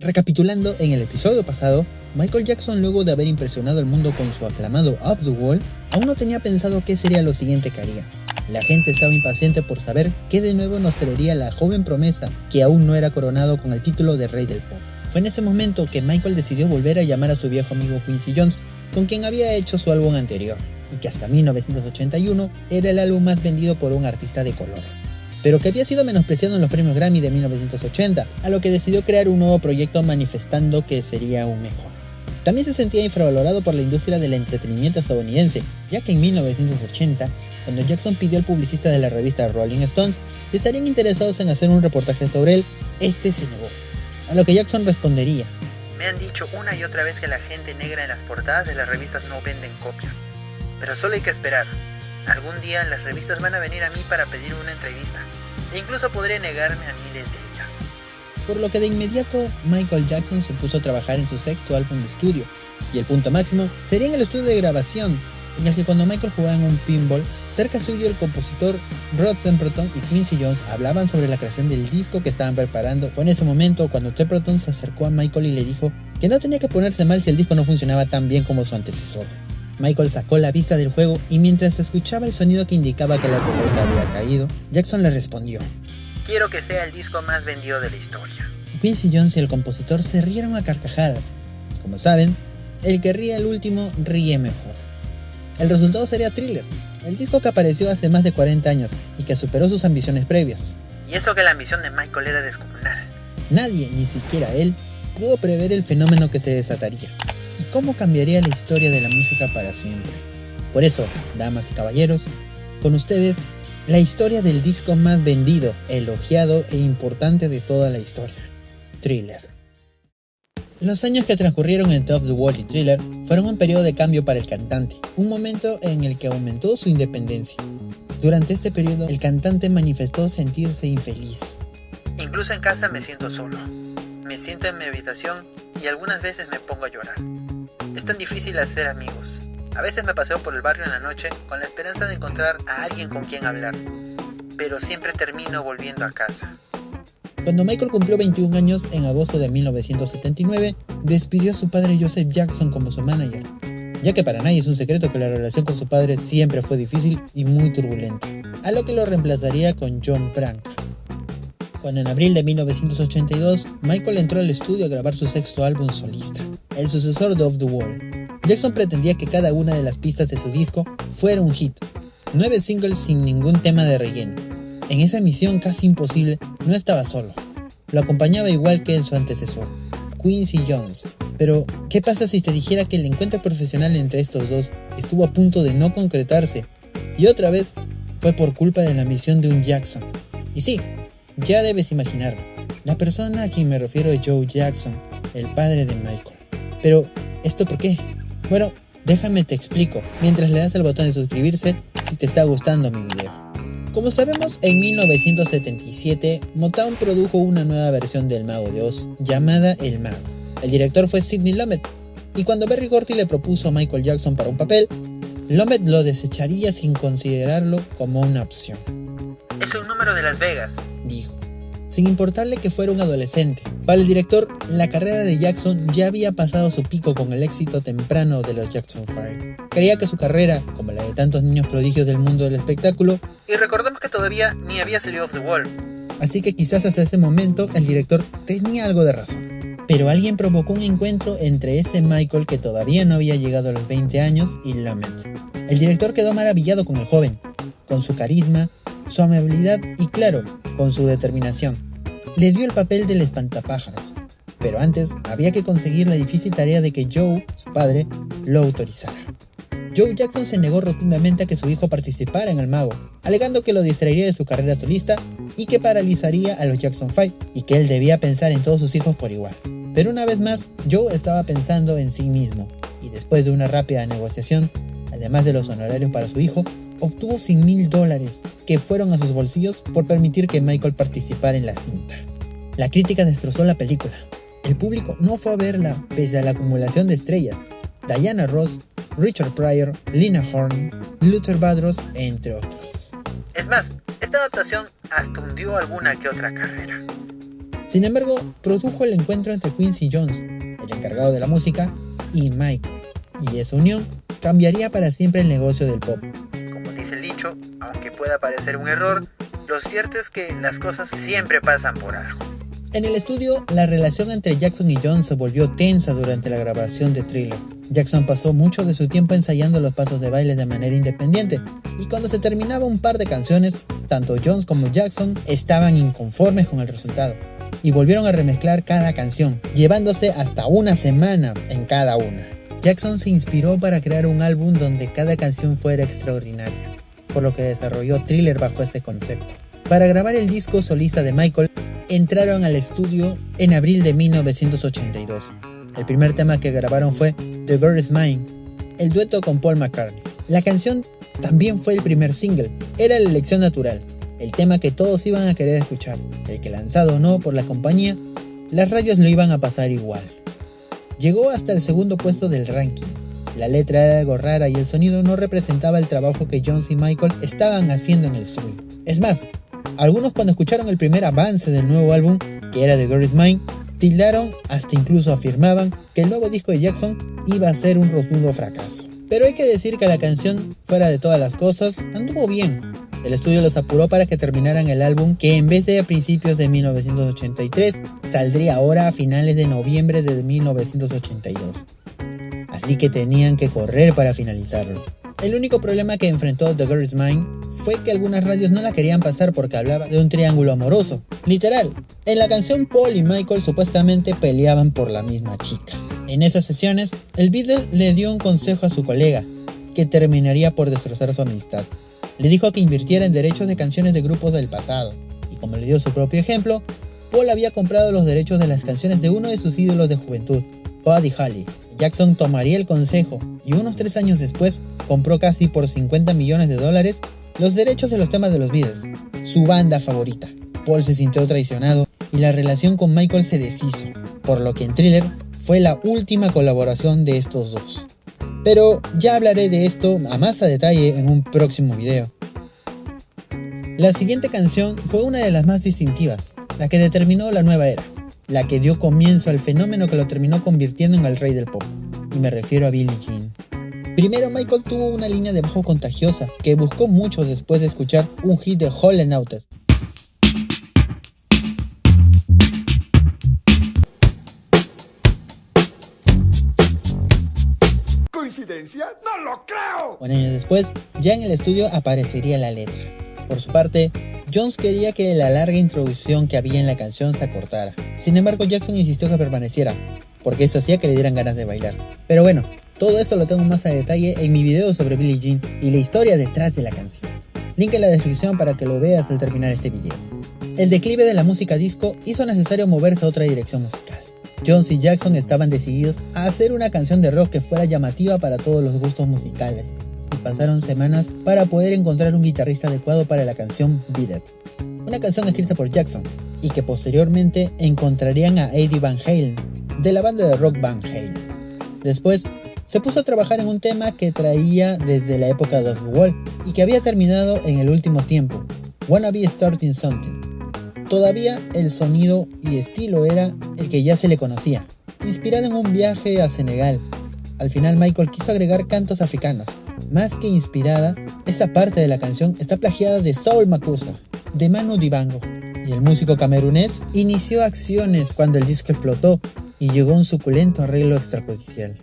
Recapitulando, en el episodio pasado, Michael Jackson, luego de haber impresionado al mundo con su aclamado Off the Wall, aún no tenía pensado qué sería lo siguiente que haría. La gente estaba impaciente por saber qué de nuevo nos traería la joven promesa que aún no era coronado con el título de Rey del Pop. Fue en ese momento que Michael decidió volver a llamar a su viejo amigo Quincy Jones, con quien había hecho su álbum anterior, y que hasta 1981 era el álbum más vendido por un artista de color, pero que había sido menospreciado en los premios Grammy de 1980, a lo que decidió crear un nuevo proyecto manifestando que sería aún mejor. También se sentía infravalorado por la industria del entretenimiento estadounidense, ya que en 1980, cuando Jackson pidió al publicista de la revista Rolling Stones si estarían interesados en hacer un reportaje sobre él, este se negó, a lo que Jackson respondería: "Me han dicho una y otra vez que la gente negra en las portadas de las revistas no venden copias, pero solo hay que esperar. Algún día las revistas van a venir a mí para pedir una entrevista, e incluso podré negarme a miles de ellas". Por lo que de inmediato Michael Jackson se puso a trabajar en su sexto álbum de estudio, y el punto máximo sería en el estudio de grabación, en el que cuando Michael jugaba en un pinball, cerca suyo el compositor Rod Temperton y Quincy Jones hablaban sobre la creación del disco que estaban preparando. Fue en ese momento cuando Temperton se acercó a Michael y le dijo que no tenía que ponerse mal si el disco no funcionaba tan bien como su antecesor. Michael sacó la vista del juego y mientras escuchaba el sonido que indicaba que la pelota había caído, Jackson le respondió: "Quiero que sea el disco más vendido de la historia". Quincy Jones y el compositor se rieron a carcajadas. Como saben, el que ríe al último ríe mejor. El resultado sería Thriller, el disco que apareció hace más de 40 años y que superó sus ambiciones previas. Y eso que la ambición de Michael era descomunal. Nadie, ni siquiera él, pudo prever el fenómeno que se desataría y cómo cambiaría la historia de la música para siempre. Por eso, damas y caballeros, con ustedes, la historia del disco más vendido, elogiado e importante de toda la historia, Thriller. Los años que transcurrieron entre Off the Wall y Thriller fueron un periodo de cambio para el cantante, un momento en el que aumentó su independencia. Durante este periodo, el cantante manifestó sentirse infeliz. "Incluso en casa me siento solo. Me siento en mi habitación y algunas veces me pongo a llorar. Es tan difícil hacer amigos. A veces me paseo por el barrio en la noche con la esperanza de encontrar a alguien con quien hablar, pero siempre termino volviendo a casa". Cuando Michael cumplió 21 años en agosto de 1979, despidió a su padre Joseph Jackson como su manager, ya que para nadie es un secreto que la relación con su padre siempre fue difícil y muy turbulenta, a lo que lo reemplazaría con John Branca. Cuando en abril de 1982, Michael entró al estudio a grabar su sexto álbum solista, el sucesor de Off the Wall. Jackson pretendía que cada una de las pistas de su disco fuera un hit, 9 singles sin ningún tema de relleno. En esa misión casi imposible, no estaba solo. Lo acompañaba igual que en su antecesor, Quincy Jones. Pero, ¿qué pasa si te dijera que el encuentro profesional entre estos dos estuvo a punto de no concretarse? Y otra vez, fue por culpa de la misión de un Jackson. Y sí, ya debes imaginarlo. La persona a quien me refiero es Joe Jackson, el padre de Michael. Pero, ¿esto por qué? Bueno, déjame te explico, mientras le das al botón de suscribirse si te está gustando mi video. Como sabemos, en 1977, Motown produjo una nueva versión del Mago de Oz, llamada El Mago. El director fue Sidney Lumet, y cuando Berry Gordy le propuso a Michael Jackson para un papel, Lumet lo desecharía sin considerarlo como una opción. "Es un número de Las Vegas", dijo, sin importarle que fuera un adolescente. Para el director, la carrera de Jackson ya había pasado su pico con el éxito temprano de los Jackson 5. Creía que su carrera, como la de tantos niños prodigios del mundo del espectáculo, y recordemos que todavía ni había salido Off the Wall, así que quizás hasta ese momento el director tenía algo de razón. Pero alguien provocó un encuentro entre ese Michael que todavía no había llegado a los 20 años y Lumet. El director quedó maravillado con el joven, con su carisma, su amabilidad y claro, con su determinación. Le dio el papel del espantapájaros, pero antes había que conseguir la difícil tarea de que Joe, su padre, lo autorizara. Joe Jackson se negó rotundamente a que su hijo participara en El Mago, alegando que lo distraería de su carrera solista y que paralizaría a los Jackson 5, y que él debía pensar en todos sus hijos por igual. Pero una vez más, Joe estaba pensando en sí mismo, y después de una rápida negociación, además de los honorarios para su hijo, obtuvo $100,000 que fueron a sus bolsillos por permitir que Michael participara en la cinta. La crítica destrozó la película. El público no fue a verla pese a la acumulación de estrellas: Diana Ross, Richard Pryor, Lena Horne, Luther Vandross, entre otros. Es más, esta adaptación hasta hundió alguna que otra carrera. Sin embargo, produjo el encuentro entre Quincy Jones, el encargado de la música, y Michael, y esa unión cambiaría para siempre el negocio del pop. Como dice el dicho, aunque pueda parecer un error, lo cierto es que las cosas siempre pasan por algo. En el estudio, la relación entre Jackson y Jones se volvió tensa durante la grabación de Thriller. Jackson pasó mucho de su tiempo ensayando los pasos de baile de manera independiente, y cuando se terminaba un par de canciones, tanto Jones como Jackson estaban inconformes con el resultado, y volvieron a remezclar cada canción, llevándose hasta una semana en cada una. Jackson se inspiró para crear un álbum donde cada canción fuera extraordinaria, por lo que desarrolló Thriller bajo este concepto. Para grabar el disco solista de Michael, entraron al estudio en abril de 1982. El primer tema que grabaron fue The Girl Is Mine, el dueto con Paul McCartney. La canción también fue el primer single, era la elección natural, el tema que todos iban a querer escuchar, el que lanzado o no por la compañía, las radios lo iban a pasar igual. Llegó hasta el segundo puesto del ranking. La letra era algo rara y el sonido no representaba el trabajo que Jones y Michael estaban haciendo en el estudio. Es más, algunos cuando escucharon el primer avance del nuevo álbum, que era The Girl Is Mine, tildaron, hasta incluso afirmaban que el nuevo disco de Jackson iba a ser un rotundo fracaso. Pero hay que decir que la canción, fuera de todas las cosas, anduvo bien. El estudio los apuró para que terminaran el álbum, que en vez de a principios de 1983, saldría ahora a finales de noviembre de 1982. Así que tenían que correr para finalizarlo. El único problema que enfrentó The Girl Is Mine fue que algunas radios no la querían pasar porque hablaba de un triángulo amoroso. Literal, en la canción Paul y Michael supuestamente peleaban por la misma chica. En esas sesiones, el Beatle le dio un consejo a su colega, que terminaría por destrozar su amistad. Le dijo que invirtiera en derechos de canciones de grupos del pasado, y como le dio su propio ejemplo, Paul había comprado los derechos de las canciones de uno de sus ídolos de juventud, Buddy Holly. Jackson tomaría el consejo y unos 3 años después compró casi por $50 millones los derechos de los temas de los Beatles, su banda favorita. Paul se sintió traicionado y la relación con Michael se deshizo, por lo que en Thriller fue la última colaboración de estos dos. Pero ya hablaré de esto a más a detalle en un próximo video. La siguiente canción fue una de las más distintivas, la que determinó la nueva era, la que dio comienzo al fenómeno que lo terminó convirtiendo en el rey del pop, y me refiero a Billie Jean. Primero Michael tuvo una línea de bajo contagiosa que buscó mucho después de escuchar un hit de Hall & Oates. ¿Coincidencia? ¡No lo creo! Un año después, ya en el estudio aparecería la letra. Por su parte, Jones quería que la larga introducción que había en la canción se acortara. Sin embargo, Jackson insistió que permaneciera, porque esto hacía que le dieran ganas de bailar. Pero bueno, todo esto lo tengo más a detalle en mi video sobre Billie Jean y la historia detrás de la canción. Link en la descripción para que lo veas al terminar este video. El declive de la música disco hizo necesario moverse a otra dirección musical. Jones y Jackson estaban decididos a hacer una canción de rock que fuera llamativa para todos los gustos musicales, y pasaron semanas para poder encontrar un guitarrista adecuado para la canción Beat It, una canción escrita por Jackson, y que posteriormente encontrarían a Eddie Van Halen, de la banda de rock Van Halen. Después, se puso a trabajar en un tema que traía desde la época de The Wall y que había terminado en el último tiempo, Wanna Be Starting Something. Todavía el sonido y estilo era el que ya se le conocía, inspirado en un viaje a Senegal. Al final Michael quiso agregar cantos africanos. Más que inspirada, esa parte de la canción está plagiada de Saul Makusa, de Manu Dibango, y el músico camerunés inició acciones cuando el disco explotó y llegó un suculento arreglo extrajudicial.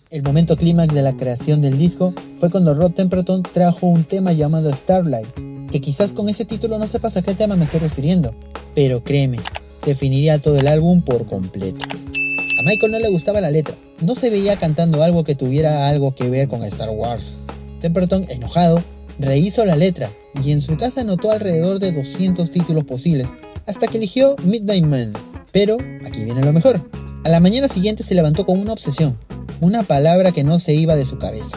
El momento clímax de la creación del disco fue cuando Rod Temperton trajo un tema llamado Starlight, que quizás con ese título no sepas a qué tema me estoy refiriendo, pero créeme, definiría todo el álbum por completo. A Michael no le gustaba la letra, no se veía cantando algo que tuviera algo que ver con Star Wars. Temperton, enojado, rehizo la letra y en su casa anotó alrededor de 200 títulos posibles, hasta que eligió Midnight Man. Pero aquí viene lo mejor. A la mañana siguiente se levantó con una obsesión, una palabra que no se iba de su cabeza,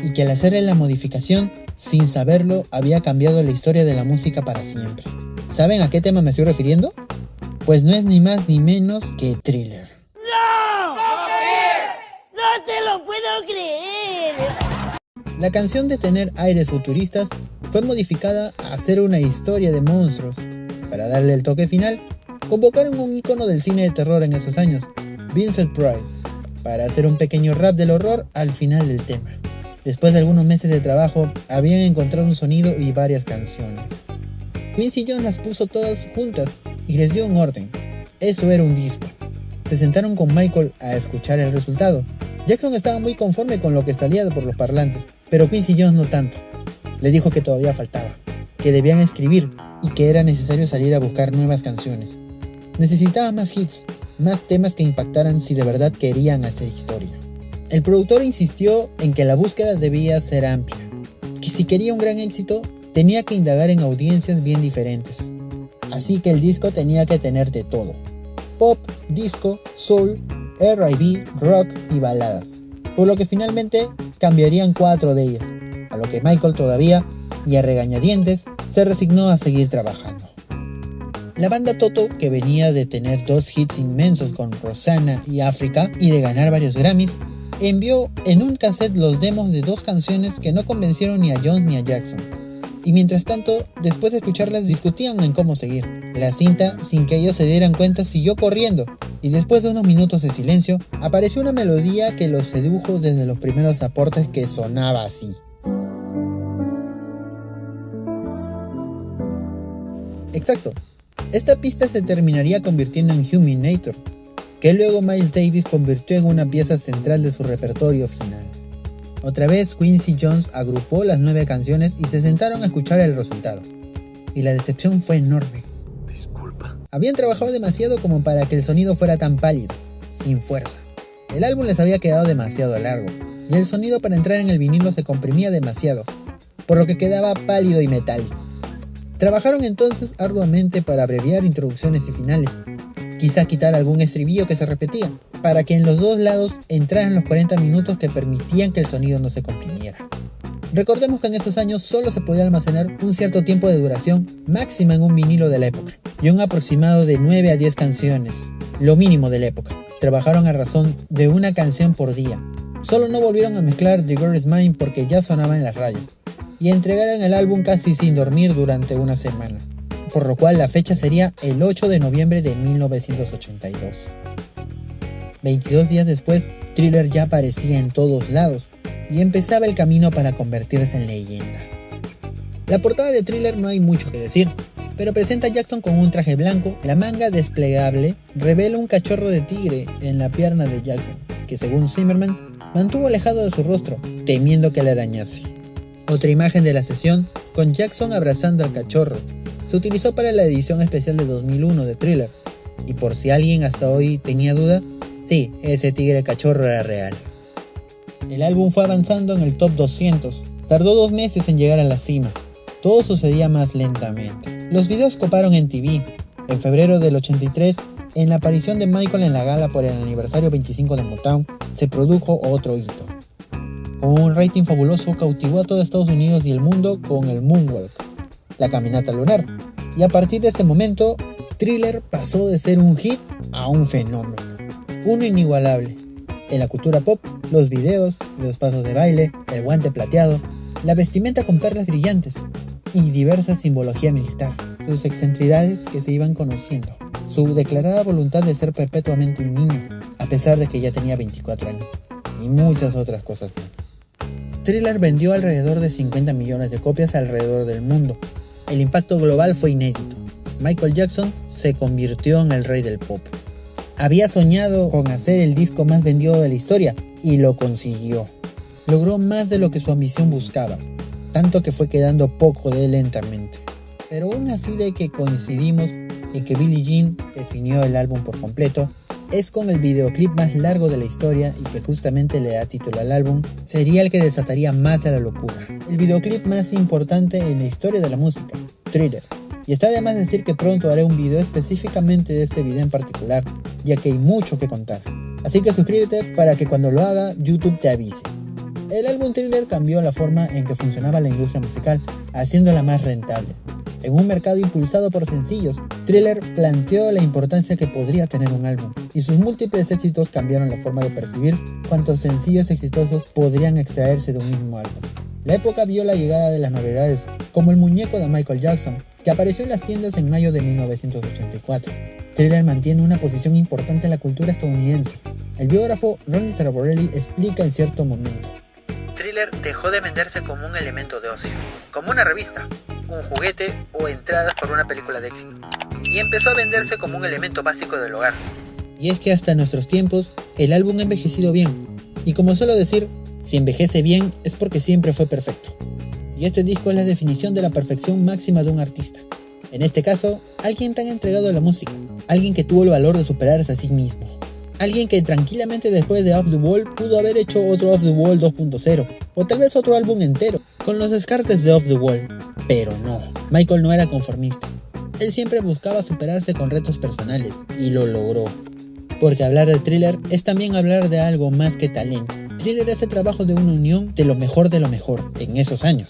y que al hacerle la modificación, sin saberlo, había cambiado la historia de la música para siempre. ¿Saben a qué tema me estoy refiriendo? Pues no es ni más ni menos que Thriller. ¡No! ¡No te lo puedo creer! La canción, de tener aires futuristas, fue modificada a ser una historia de monstruos. Para darle el toque final, convocaron un ícono del cine de terror en esos años, Vincent Price, para hacer un pequeño rap del horror al final del tema. Después de algunos meses de trabajo, habían encontrado un sonido y varias canciones. Quincy Jones las puso todas juntas y les dio un orden. Eso era un disco. Se sentaron con Michael a escuchar el resultado. Jackson estaba muy conforme con lo que salía por los parlantes, pero Quincy Jones no tanto. Le dijo que todavía faltaba, que debían escribir y que era necesario salir a buscar nuevas canciones. Necesitaba más hits, más temas que impactaran si de verdad querían hacer historia. El productor insistió en que la búsqueda debía ser amplia, que si quería un gran éxito, tenía que indagar en audiencias bien diferentes. Así que el disco tenía que tener de todo: pop, disco, soul, R&B, rock y baladas, por lo que finalmente cambiarían 4 de ellas, a lo que Michael todavía, y a regañadientes, se resignó a seguir trabajando. La banda Toto, que venía de tener 2 hits inmensos con Rosanna y Africa y de ganar varios Grammys, envió en un cassette los demos de 2 canciones que no convencieron ni a Jones ni a Jackson. Y mientras tanto, después de escucharlas, discutían en cómo seguir. La cinta, sin que ellos se dieran cuenta, siguió corriendo, y después de unos minutos de silencio, apareció una melodía que los sedujo desde los primeros aportes, que sonaba así. Exacto. Esta pista se terminaría convirtiendo en Huminator, que luego Miles Davis convirtió en una pieza central de su repertorio final. Otra vez Quincy Jones agrupó las 9 canciones y se sentaron a escuchar el resultado. Y la decepción fue enorme. Disculpa. Habían trabajado demasiado como para que el sonido fuera tan pálido, sin fuerza. El álbum les había quedado demasiado largo, y el sonido para entrar en el vinilo se comprimía demasiado, por lo que quedaba pálido y metálico. Trabajaron entonces arduamente para abreviar introducciones y finales, quizá quitar algún estribillo que se repetía, para que en los 2 lados entraran los 40 minutos que permitían que el sonido no se comprimiera. Recordemos que en esos años solo se podía almacenar un cierto tiempo de duración máxima en un vinilo de la época, y un aproximado de 9 a 10 canciones, lo mínimo de la época. Trabajaron a razón de una canción por día. Solo no volvieron a mezclar The Girl Is Mine porque ya sonaba en las radios, y entregaron el álbum casi sin dormir durante una semana, por lo cual la fecha sería el 8 de noviembre de 1982. 22 días después, Thriller ya aparecía en todos lados y empezaba el camino para convertirse en leyenda. La portada de Thriller no hay mucho que decir, pero presenta a Jackson con un traje blanco. La manga desplegable revela un cachorro de tigre en la pierna de Jackson, que según Zimmerman mantuvo alejado de su rostro, temiendo que le arañase. Otra imagen de la sesión, con Jackson abrazando al cachorro, se utilizó para la edición especial de 2001 de Thriller, y por si alguien hasta hoy tenía duda, sí, ese tigre cachorro era real. El álbum fue avanzando en el top 200, tardó 2 meses en llegar a la cima, todo sucedía más lentamente. Los videos coparon en TV. En febrero del 83, en la aparición de Michael en la gala por el aniversario 25 de Motown, se produjo otro hito. Con un rating fabuloso, cautivó a todo Estados Unidos y el mundo con el Moonwalk, la caminata lunar, y a partir de este momento, Thriller pasó de ser un hit a un fenómeno, uno inigualable. En la cultura pop, los videos, los pasos de baile, el guante plateado, la vestimenta con perlas brillantes y diversa simbología militar, sus excentricidades que se iban conociendo, su declarada voluntad de ser perpetuamente un niño, a pesar de que ya tenía 24 años, y muchas otras cosas más. Thriller vendió alrededor de 50 millones de copias alrededor del mundo. El impacto global fue inédito. Michael Jackson se convirtió en el rey del pop. Había soñado con hacer el disco más vendido de la historia y lo consiguió. Logró más de lo que su ambición buscaba, tanto que fue quedando poco de él lentamente. Pero aún así, de que coincidimos en que Billie Jean definió el álbum por completo, es con el videoclip más largo de la historia y que justamente le da título al álbum, sería el que desataría más de la locura. El videoclip más importante en la historia de la música, Thriller. Y está de más decir que pronto haré un video específicamente de este video en particular, ya que hay mucho que contar. Así que suscríbete para que cuando lo haga, YouTube te avise. El álbum Thriller cambió la forma en que funcionaba la industria musical, haciéndola más rentable. En un mercado impulsado por sencillos, Thriller planteó la importancia que podría tener un álbum, y sus múltiples éxitos cambiaron la forma de percibir cuántos sencillos exitosos podrían extraerse de un mismo álbum. La época vio la llegada de las novedades, como el muñeco de Michael Jackson, que apareció en las tiendas en mayo de 1984. Thriller mantiene una posición importante en la cultura estadounidense. El biógrafo Ronnie Saraborelli explica en cierto momento: Thriller dejó de venderse como un elemento de ocio, como una revista, un juguete o entradas por una película de éxito, y empezó a venderse como un elemento básico del hogar. Y es que hasta nuestros tiempos, el álbum ha envejecido bien, y como suelo decir, si envejece bien es porque siempre fue perfecto. Y este disco es la definición de la perfección máxima de un artista. En este caso, alguien tan entregado a la música, alguien que tuvo el valor de superarse a sí mismo. Alguien que tranquilamente después de Off the Wall pudo haber hecho otro Off the Wall 2.0, o tal vez otro álbum entero, con los descartes de Off the Wall. Pero no, Michael no era conformista. Él siempre buscaba superarse con retos personales, y lo logró. Porque hablar de Thriller es también hablar de algo más que talento. Thriller es el trabajo de una unión de lo mejor en esos años.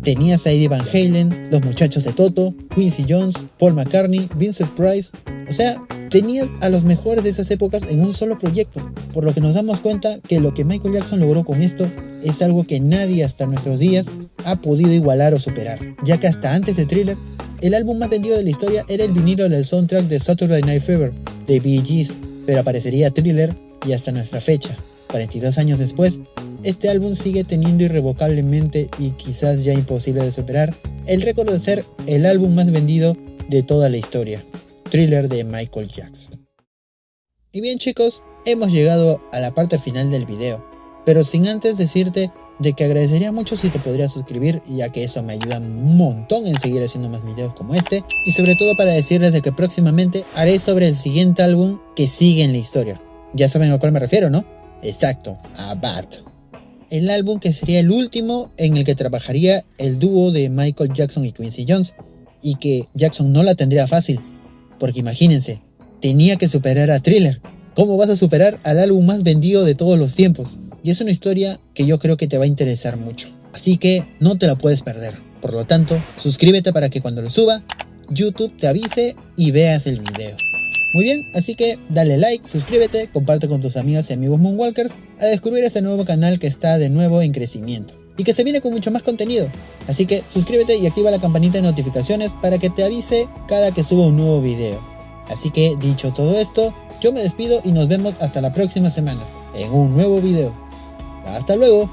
Tenías a Eddie Van Halen, los muchachos de Toto, Quincy Jones, Paul McCartney, Vincent Price, o sea, tenías a los mejores de esas épocas en un solo proyecto, por lo que nos damos cuenta que lo que Michael Jackson logró con esto es algo que nadie hasta nuestros días ha podido igualar o superar, ya que hasta antes de Thriller, el álbum más vendido de la historia era el vinilo del soundtrack de Saturday Night Fever, de Bee Gees, pero aparecería Thriller y hasta nuestra fecha, 42 años después, este álbum sigue teniendo irrevocablemente y quizás ya imposible de superar el récord de ser el álbum más vendido de toda la historia, Thriller de Michael Jackson. Y bien chicos, hemos llegado a la parte final del video, pero sin antes decirte de que agradecería mucho si te podrías suscribir, ya que eso me ayuda un montón en seguir haciendo más videos como este, y sobre todo para decirles de que próximamente haré sobre el siguiente álbum que sigue en la historia. Ya saben a cuál me refiero, ¿no? Exacto, a Bad. El álbum que sería el último en el que trabajaría el dúo de Michael Jackson y Quincy Jones, y que Jackson no la tendría fácil, porque imagínense, tenía que superar a Thriller. ¿Cómo vas a superar al álbum más vendido de todos los tiempos? Y es una historia que yo creo que te va a interesar mucho, así que no te la puedes perder. Por lo tanto, suscríbete para que cuando lo suba, YouTube te avise y veas el video. Muy bien, así que dale like, suscríbete, comparte con tus amigas y amigos Moonwalkers a descubrir este nuevo canal que está de nuevo en crecimiento y que se viene con mucho más contenido. Así que suscríbete y activa la campanita de notificaciones para que te avise cada que suba un nuevo video. Así que dicho todo esto, yo me despido y nos vemos hasta la próxima semana en un nuevo video. ¡Hasta luego!